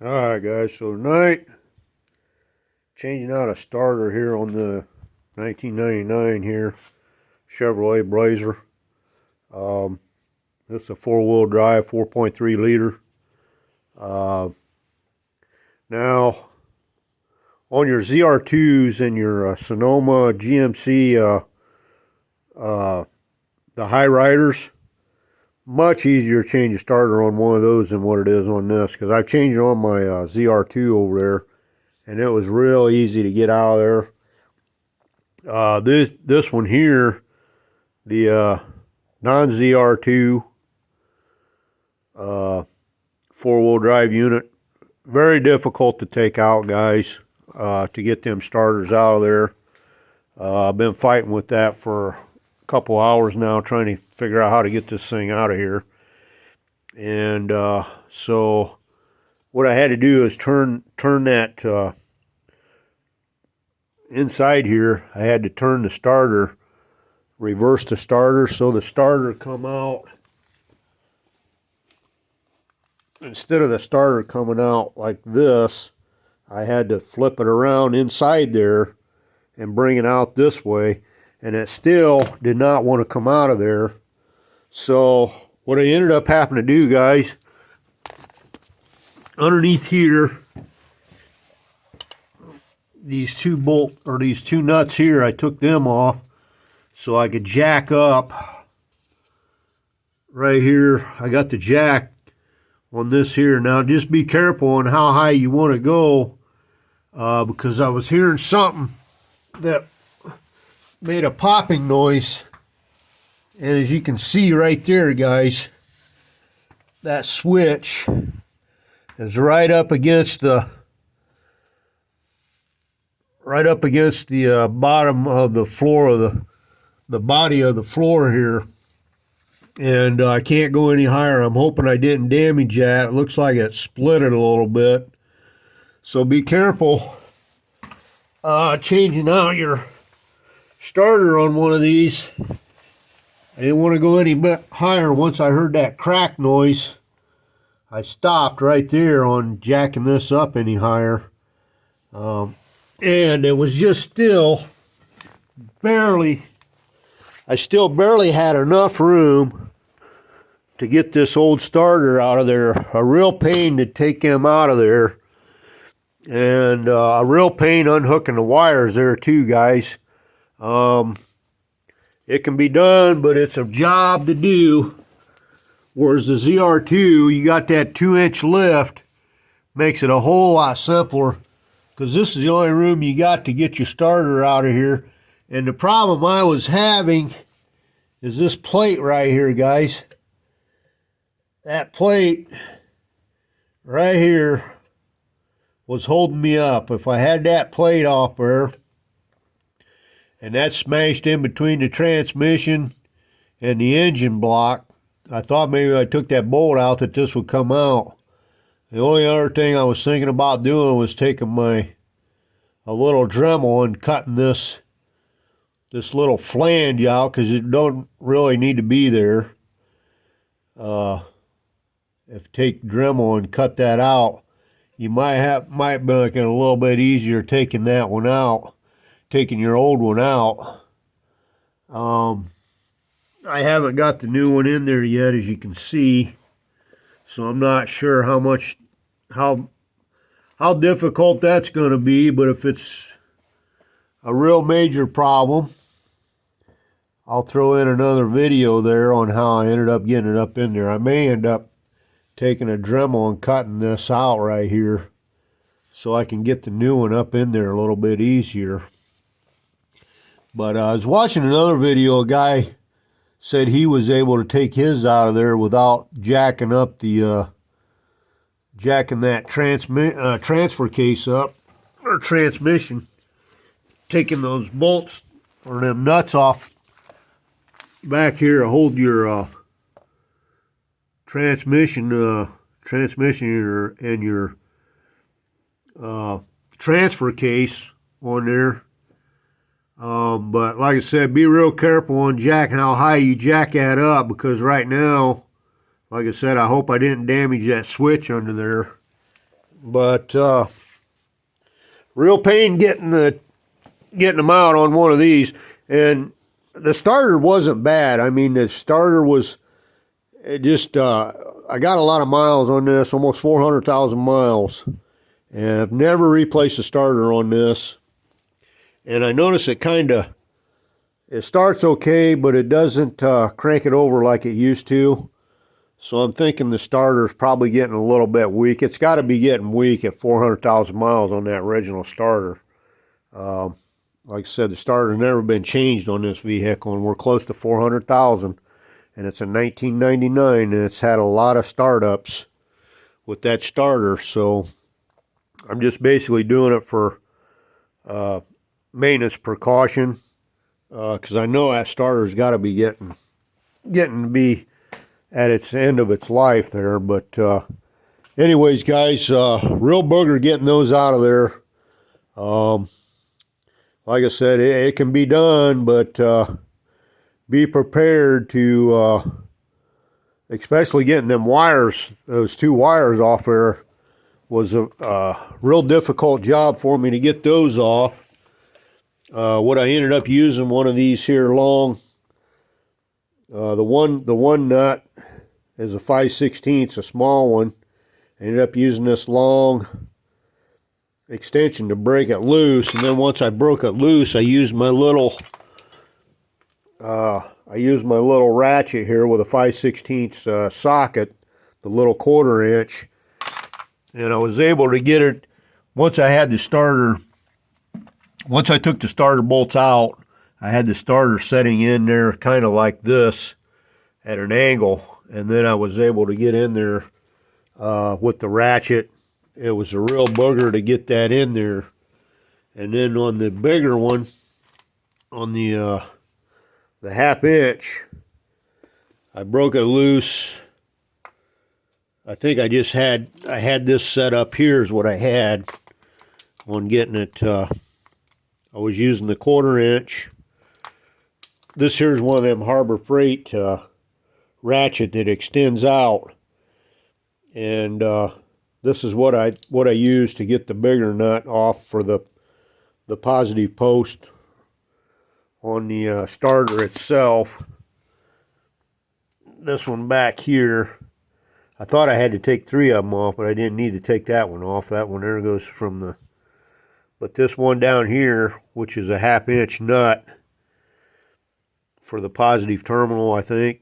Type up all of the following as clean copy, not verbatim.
Alright guys, so tonight, changing out a starter here on the 1999 here, Chevrolet Blazer. This is a four-wheel drive, 4.3 liter. Now, on your ZR2s and your Sonoma GMC, the high riders, much easier to change a starter on one of those than what it is on this, because I've changed it on my ZR2 over there, and it was real easy to get out of there. This one here, the non-ZR2 four-wheel drive unit, very difficult to take out, guys, to get them starters out of there. I've been fighting with that for couple hours now, trying to figure out how to get this thing out of here. And so what I had to do is turn that inside here. I had to turn the starter, reverse the starter, so the starter come out, instead of the starter coming out like this, I had to flip it around inside there and bring it out this way. And it still did not want to come out of there. So what I ended up having to do, guys, underneath here, these two nuts here, I took them off so I could jack up right here. I got the jack on this here. Now just be careful on how high you want to go, because I was hearing something that made a popping noise, and as you can see right there, guys, that switch is right up against the bottom of the floor of the body of the floor here, and I can't go any higher. I'm hoping I didn't damage that. It looks like it split it a little bit, so be careful changing out your starter on one of these. I didn't want to go any bit higher. Once I heard that crack noise, I stopped right there on jacking this up any higher. And it was just still barely, I still barely had enough room to get this old starter out of there. A real pain to take him out of there. And a real pain unhooking the wires there too, guys. It can be done, but it's a job to do. Whereas the ZR2, you got that 2-inch lift, makes it a whole lot simpler, because this is the only room you got to get your starter out of here. And the problem I was having is this plate right here, guys. That plate right here was holding me up. If I had that plate off there, and that's smashed in between the transmission and the engine block, I thought maybe I took that bolt out that this would come out. The only other thing I was thinking about doing was taking a little Dremel and cutting this little flange out, because it don't really need to be there. If take Dremel and cut that out, you might make it a little bit easier taking that one out. Taking your old one out. I haven't got the new one in there yet, as you can see, so I'm not sure how difficult that's going to be. But if it's a real major problem, I'll throw in another video there on how I ended up getting it up in there. I may end up taking a Dremel and cutting this out right here, so I can get the new one up in there a little bit easier. But I was watching another video. A guy said he was able to take his out of there without jacking up the jacking that transfer case up, or transmission, taking those bolts or them nuts off back here to hold your transmission and your transfer case on there. But like I said, be real careful on jacking, how high you jack that up, because right now, like I said, I hope I didn't damage that switch under there. But real pain getting them out on one of these. And the starter wasn't bad. I mean, the starter was just, I got a lot of miles on this, almost 400,000 miles. And I've never replaced a starter on this. And I notice it starts okay, but it doesn't crank it over like it used to. So I'm thinking the starter's probably getting a little bit weak. It's got to be getting weak at 400,000 miles on that original starter. Like I said, the starter's never been changed on this vehicle, and we're close to 400,000. And it's a 1999, and it's had a lot of startups with that starter. So I'm just basically doing it for maintenance precaution, because I know that starter's got to be getting to be at its end of its life there. But anyways, guys, real booger getting those out of there. Like I said, it can be done, but be prepared to, especially getting them wires, those two wires off there, was a real difficult job for me to get those off. What I ended up using, one of these here long, the one nut is a 5/16, a small one. I ended up using this long extension to break it loose, and then once I broke it loose, I used my little ratchet here with a 5/16 socket, the little 1/4 inch, and I was able to get it once I had the starter. Once I took the starter bolts out, I had the starter setting in there kind of like this at an angle, and then I was able to get in there with the ratchet. It was a real booger to get that in there. And then on the bigger one, on the 1/2 inch, I broke it loose. I think I had this set up here is what I had on getting it. I was using the 1/4 inch. This here's one of them Harbor Freight ratchet that extends out, and this is what I use to get the bigger nut off for the positive post on the starter itself. This one back here, I thought I had to take 3 of them off, but I didn't need to take that one off. That one there goes from the. But this one down here, which is a 1/2 inch nut for the positive terminal, I think.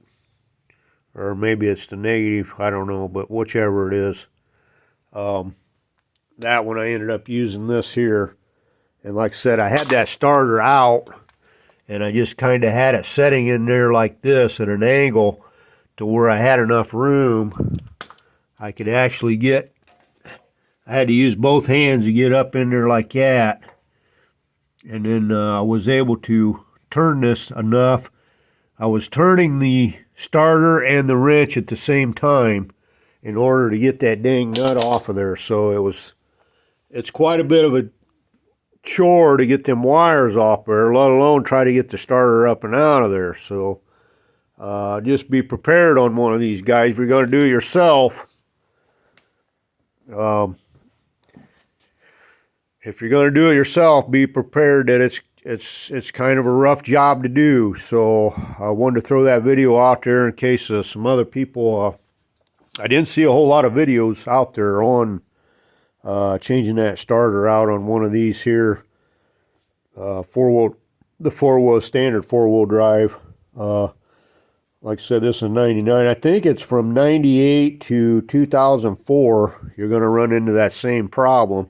Or maybe it's the negative, I don't know, but whichever it is. That one I ended up using this here. And like I said, I had that starter out, and I just kind of had it setting in there like this at an angle to where I had enough room. I could actually get, I had to use both hands to get up in there like that. And then I was able to turn this enough. I was turning the starter and the wrench at the same time in order to get that dang nut off of there. So it's quite a bit of a chore to get them wires off there, let alone try to get the starter up and out of there. So just be prepared on one of these guys. If you're going to do it yourself, be prepared that it's kind of a rough job to do. So I wanted to throw that video out there in case some other people. I didn't see a whole lot of videos out there on changing that starter out on one of these here, the standard 4-wheel drive. Like I said, this is 99. I think it's from 98 to 2004. You're going to run into that same problem.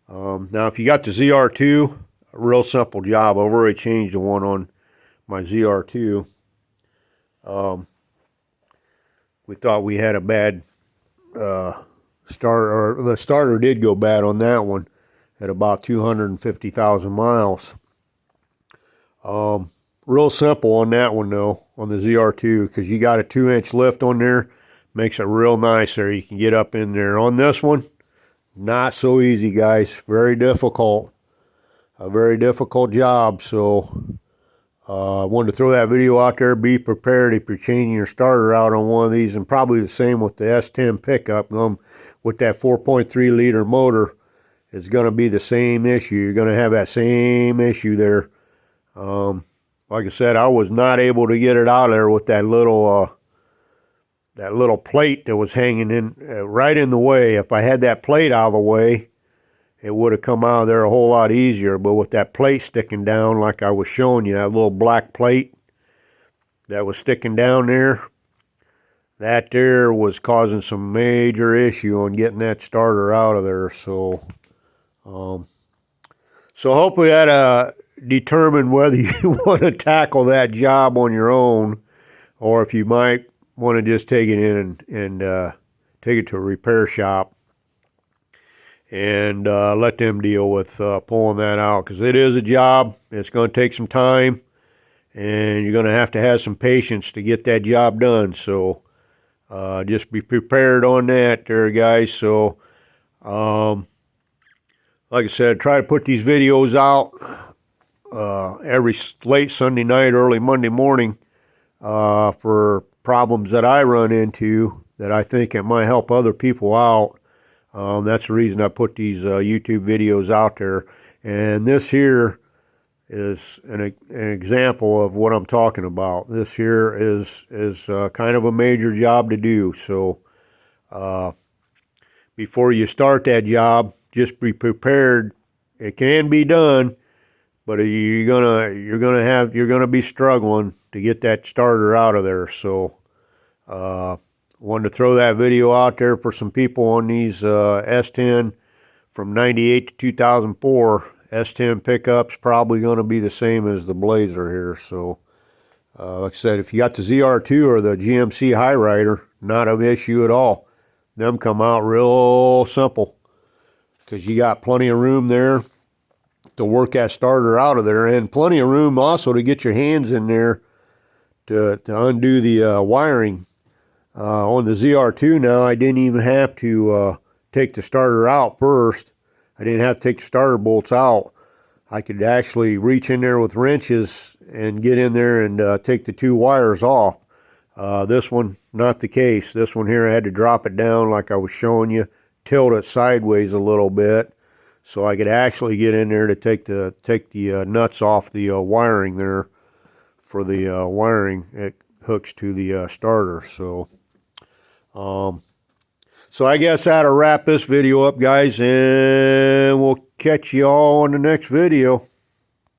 Now, if you got the ZR2, a real simple job. I've already changed the one on my ZR2. We thought we had a bad starter, or the starter did go bad on that one at about 250,000 miles. Real simple on that one though, on the ZR2, because you got a 2-inch lift on there. Makes it real nice there. You can get up in there. On this one, not so easy, guys. Very difficult. A very difficult job. So I wanted to throw that video out there. Be prepared if you're changing your starter out on one of these, and probably the same with the S10 pickup. With that 4.3 liter motor, it's going to be the same issue. You're going to have that same issue there. Like I said, I was not able to get it out of there with that little plate that was hanging in right in the way. If I had that plate out of the way, it would have come out of there a whole lot easier. But with that plate sticking down, like I was showing you, that little black plate that was sticking down there, that there was causing some major issue on getting that starter out of there. So hopefully that determine whether you want to tackle that job on your own, or if you might want to just take it in and take it to a repair shop and let them deal with pulling that out, because it is a job. It's going to take some time, and you're going to have some patience to get that job done. So just be prepared on that there, guys. So like I said, try to put these videos out every late Sunday night, early Monday morning for problems that I run into that I think it might help other people out. That's the reason I put these YouTube videos out there. And this here is an example of what I'm talking about. This here is kind of a major job to do. So before you start that job, just be prepared. It can be done, but you're gonna be struggling to get that starter out of there. So wanted to throw that video out there for some people on these S10 from 98 to 2004. S10 pickups probably going to be the same as the Blazer here. So like I said, if you got the ZR2 or the GMC High Rider, not an issue at all. Them come out real simple, because you got plenty of room there to work that starter out of there, and plenty of room also to get your hands in there to undo the wiring. On the ZR2 now, I didn't even have to take the starter out first. I didn't have to take the starter bolts out. I could actually reach in there with wrenches and get in there and take the two wires off. This one, not the case. This one here, I had to drop it down like I was showing you, tilt it sideways a little bit, so I could actually get in there to take the nuts off the wiring there for the wiring it hooks to the starter. So I guess that'll wrap this video up, guys, and we'll catch you all on the next video.